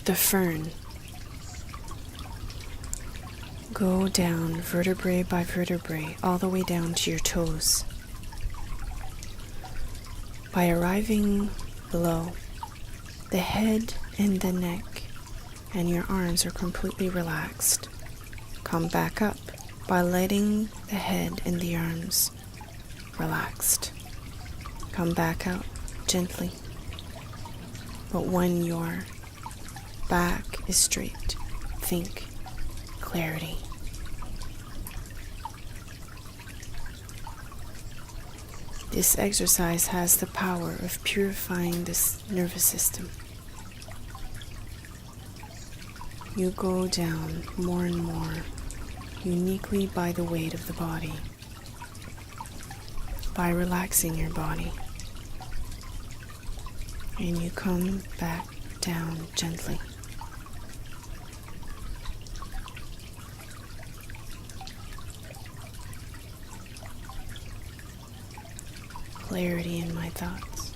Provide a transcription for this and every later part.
the fern. Go down vertebrae by vertebrae all the way down to your toes. By arriving below, the head and the neck and your arms are completely relaxed. Come back up by letting the head and the arms relaxed. Come back out gently. But when your back is straight, think clarity. This exercise has the power of purifying this nervous system. You go down more and more, uniquely by the weight of the body, by relaxing your body, and you come back down gently. Clarity in my thoughts.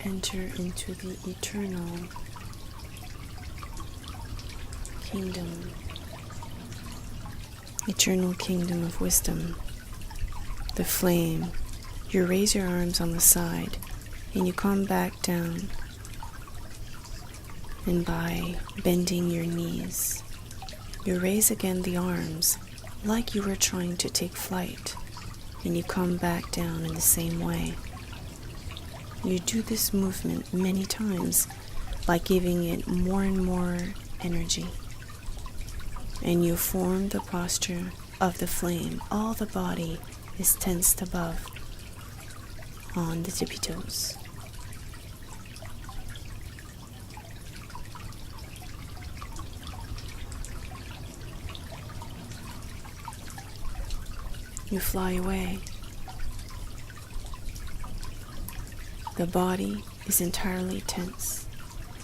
Enter into the eternal kingdom of wisdom, the flame. You raise your arms on the side and you come back down, and by bending your knees, you raise again the arms like you were trying to take flight, and you come back down in the same way. You do this movement many times by giving it more and more energy. And you form the posture of the flame. All the body is tensed above on the tippy toes. You fly away. The body is entirely tense,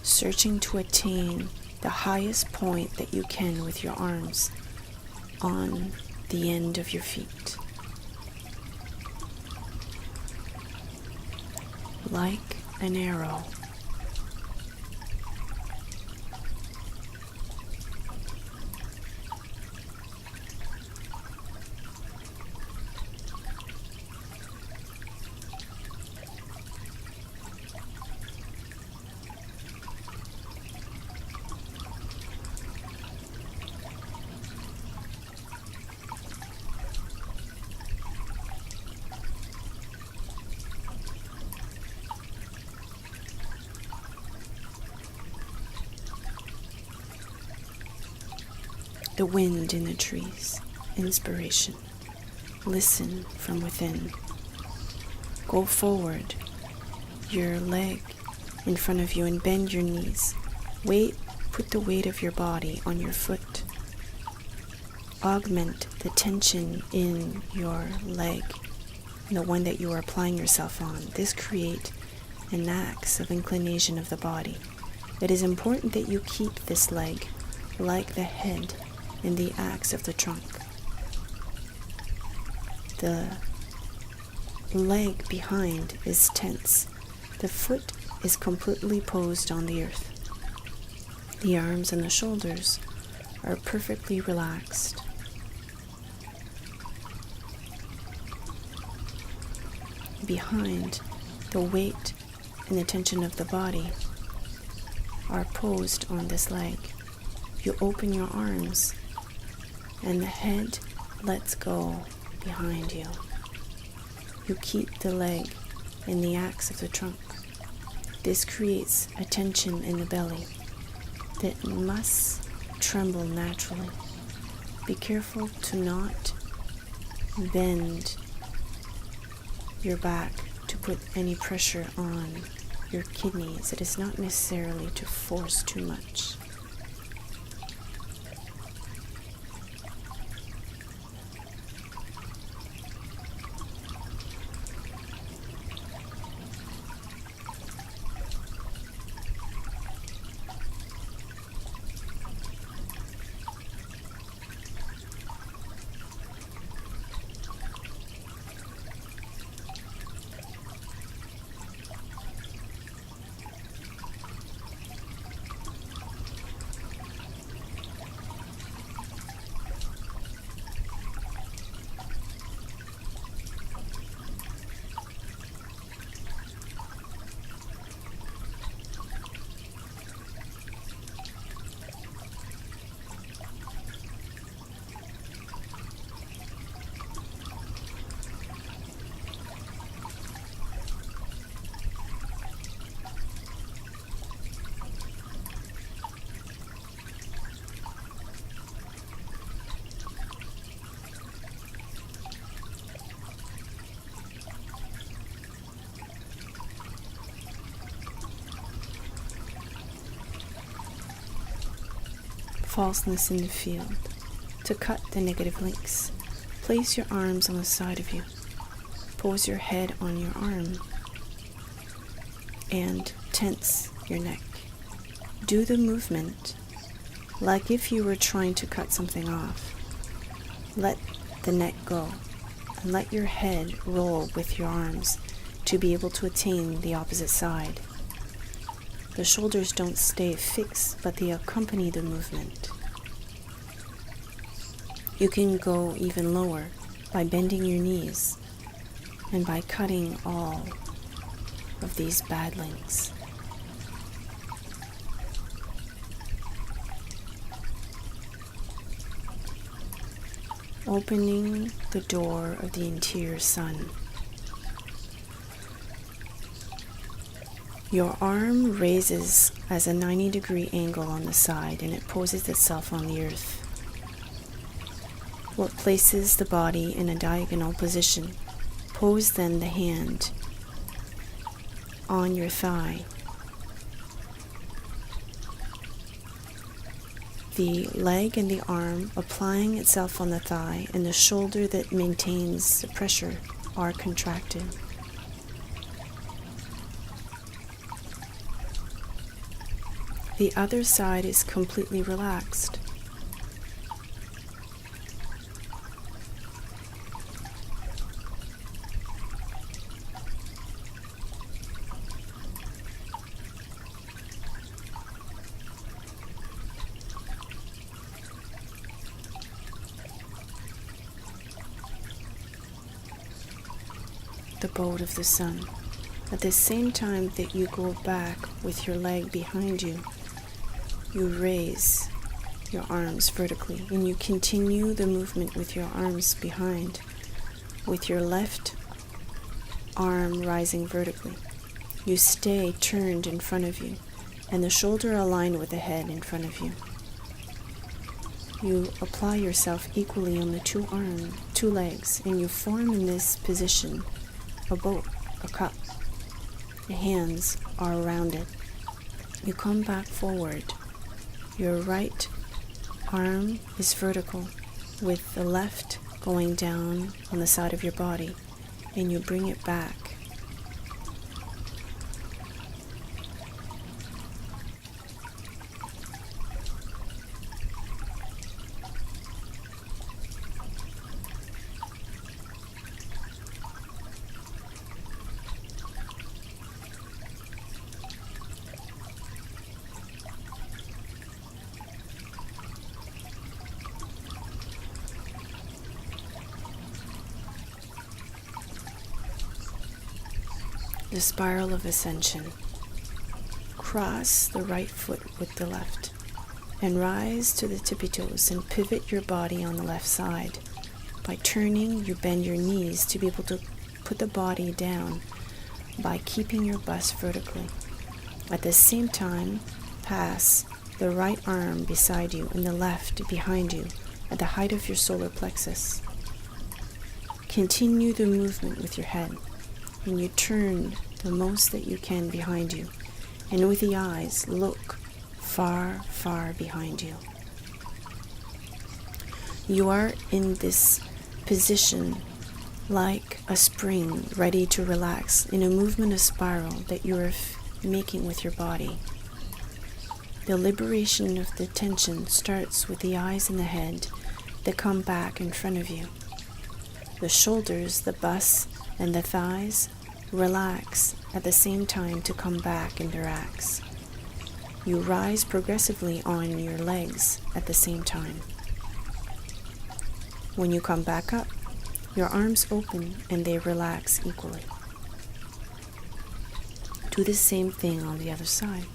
searching to attain the highest point that you can with your arms on the end of your feet. Like an arrow, the wind in the trees, inspiration. Listen from within. Go forward, your leg in front of you, and bend your knees. Put the weight of your body on your foot. Augment the tension in your leg, the one that you are applying yourself on. This creates an axe of inclination of the body. It is important that you keep this leg like the head in the axe of the trunk. The leg behind is tense. The foot is completely posed on the earth. The arms and the shoulders are perfectly relaxed. Behind, the weight and the tension of the body are posed on this leg. You open your arms and the head lets go behind you. You keep the leg in the axe of the trunk. This creates a tension in the belly that must tremble naturally. Be careful to not bend your back to put any pressure on your kidneys. It is not necessarily to force too much. Falseness in the field. To cut the negative links, place your arms on the side of you. Pose your head on your arm and tense your neck. Do the movement like if you were trying to cut something off. Let the neck go and let your head roll with your arms to be able to attain the opposite side. The shoulders don't stay fixed, but they accompany the movement. You can go even lower by bending your knees and by cutting all of these bad links. Opening the door of the interior sun. Your arm raises as a 90-degree angle on the side and it poses itself on the earth. What places the body in a diagonal position. Pose then the hand on your thigh. The leg and the arm applying itself on the thigh, and the shoulder that maintains the pressure are contracted. The other side is completely relaxed. The boat of the sun. At the same time that you go back with your leg behind you, you raise your arms vertically and you continue the movement with your arms behind, with your left arm rising vertically. You stay turned in front of you and the shoulder aligned with the head in front of you. You apply yourself equally on the two legs, and you form in this position a boat, a cup. The hands are around it. You come back forward. Your right arm is vertical with the left going down on the side of your body, and you bring it back. The spiral of ascension. Cross the right foot with the left and rise to the tippy toes and pivot your body on the left side. By turning, you bend your knees to be able to put the body down by keeping your bust vertically. At the same time, pass the right arm beside you and the left behind you at the height of your solar plexus. Continue the movement with your head, and you turn the most that you can behind you, and with the eyes, look far, far behind you. You are in this position like a spring ready to relax in a movement of spiral that you are making with your body. The liberation of the tension starts with the eyes and the head that come back in front of you. The shoulders, the bust, and the thighs relax at the same time to come back and relax. You rise progressively on your legs at the same time. When you come back up, your arms open and they relax equally. Do the same thing on the other side.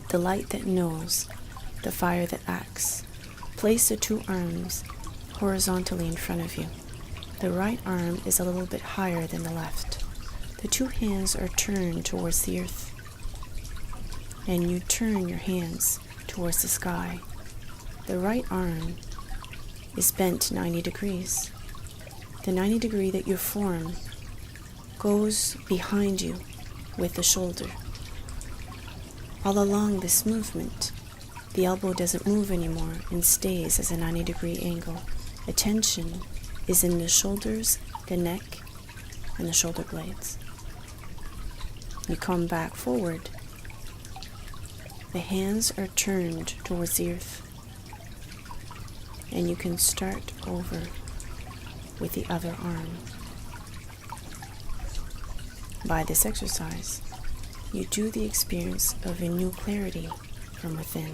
The light that knows, the fire that acts. Place the two arms horizontally in front of you. The right arm is a little bit higher than the left. The two hands are turned towards the earth, and you turn your hands towards the sky. The right arm is bent 90 degrees. The 90 degree that you form goes behind you with the shoulder. All along this movement, the elbow doesn't move anymore and stays as a 90-degree angle. Attention is in the shoulders, the neck, and the shoulder blades. You come back forward. The hands are turned towards the earth. And you can start over with the other arm. By this exercise, you do the experience of a new clarity from within.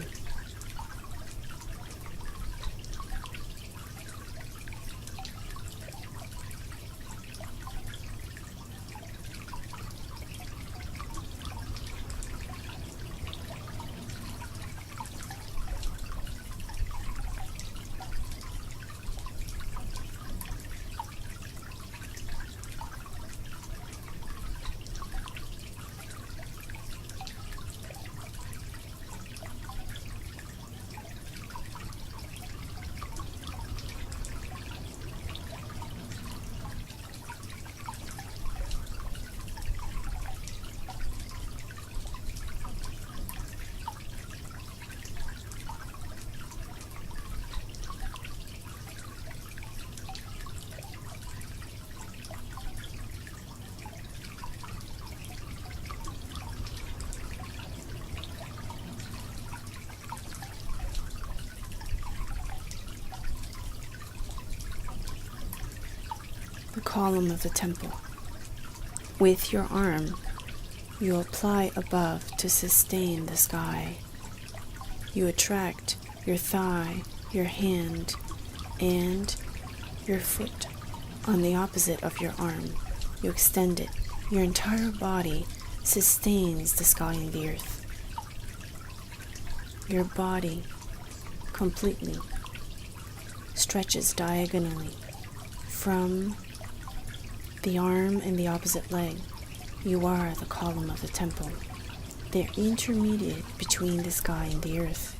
The column of the temple. With your arm, you apply above to sustain the sky. You attract your thigh, your hand, and your foot on the opposite of your arm. You extend it. Your entire body sustains the sky and the earth. Your body completely stretches diagonally from the arm and the opposite leg. You are the column of the temple. They're intermediate between the sky and the earth.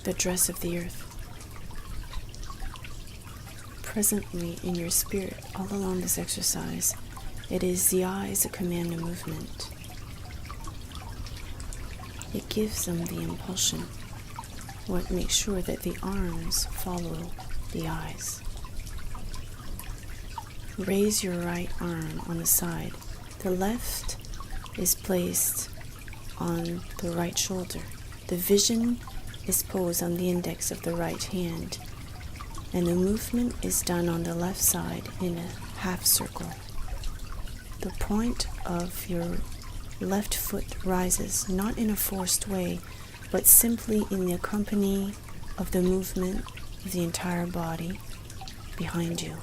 The dress of the earth. Presently in your spirit, all along this exercise, It is the eyes that command the movement. It gives them the impulsion. What makes sure that the arms follow the eyes. Raise your right arm on the side. The left is placed on the right shoulder. The vision is posed on the index of the right hand, and the movement is done on the left side in a half circle. The point of your left foot rises, not in a forced way, but simply in the accompany of the movement of the entire body behind you.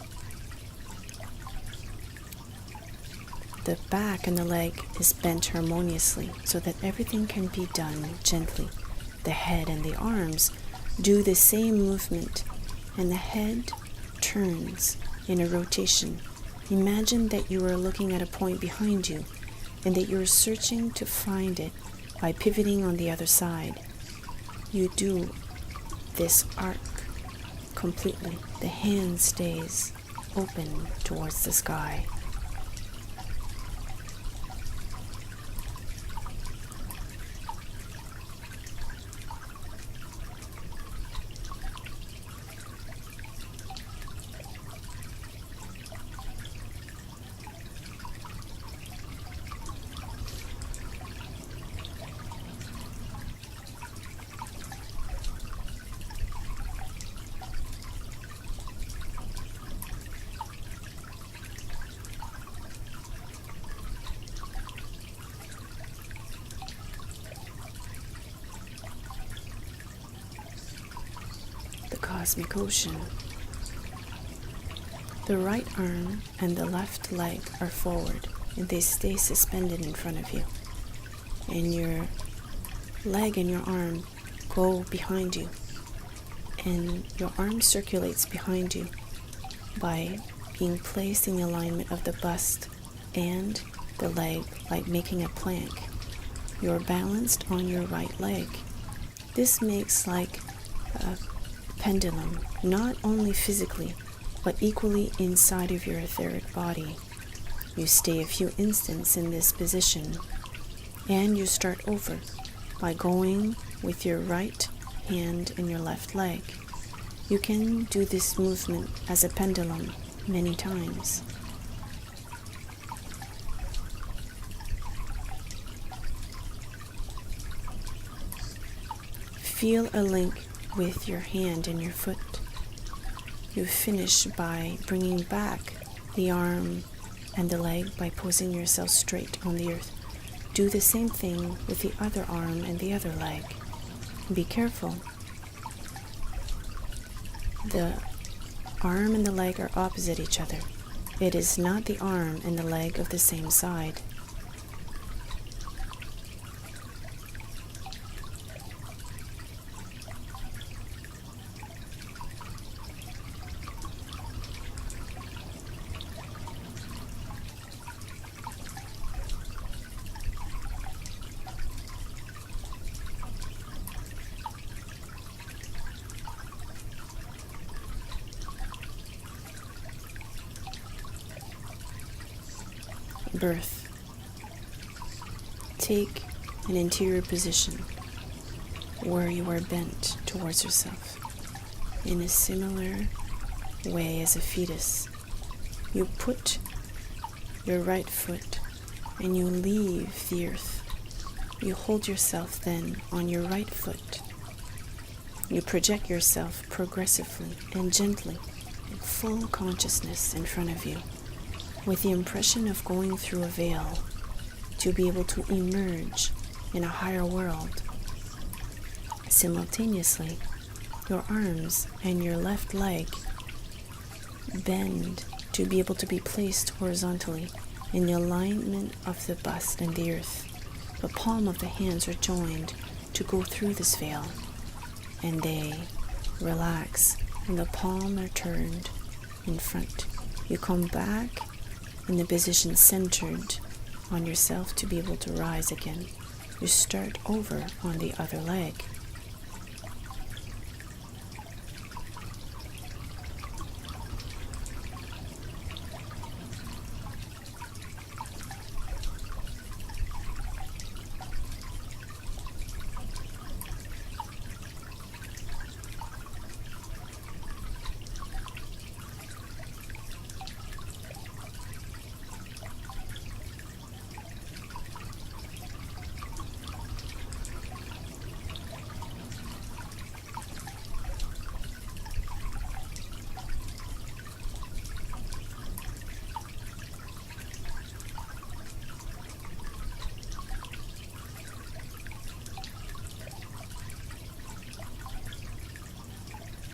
The back and the leg is bent harmoniously so that everything can be done gently. The head and the arms do the same movement, and the head turns in a rotation. Imagine that you are looking at a point behind you and that you are searching to find it by pivoting on the other side. You do this arc completely. The hand stays open towards the sky. Cosmic ocean. The right arm and the left leg are forward and they stay suspended in front of you, and your leg and your arm go behind you, and your arm circulates behind you by being placed in the alignment of the bust and the leg, like making a plank. You're balanced on your right leg. This makes like a pendulum, not only physically, but equally inside of your etheric body. You stay a few instants in this position, and you start over by going with your right hand and your left leg. You can do this movement as a pendulum many times. Feel a link with your hand and your foot. You finish by bringing back the arm and the leg by posing yourself straight on the earth. Do the same thing with the other arm and the other leg. Be careful. The arm and the leg are opposite each other. It is not the arm and the leg of the same side. Birth. Take an interior position where you are bent towards yourself. In a similar way as a fetus, you put your right foot and you leave the earth. You hold yourself then on your right foot. You project yourself progressively and gently in full consciousness in front of you, with the impression of going through a veil to be able to emerge in a higher world. Simultaneously, your arms and your left leg bend to be able to be placed horizontally in the alignment of the bust and the earth. The palm of the hands are joined to go through this veil, and they relax, and the palm are turned in front. You come back in the position centered on yourself to be able to rise again. You start over on the other leg.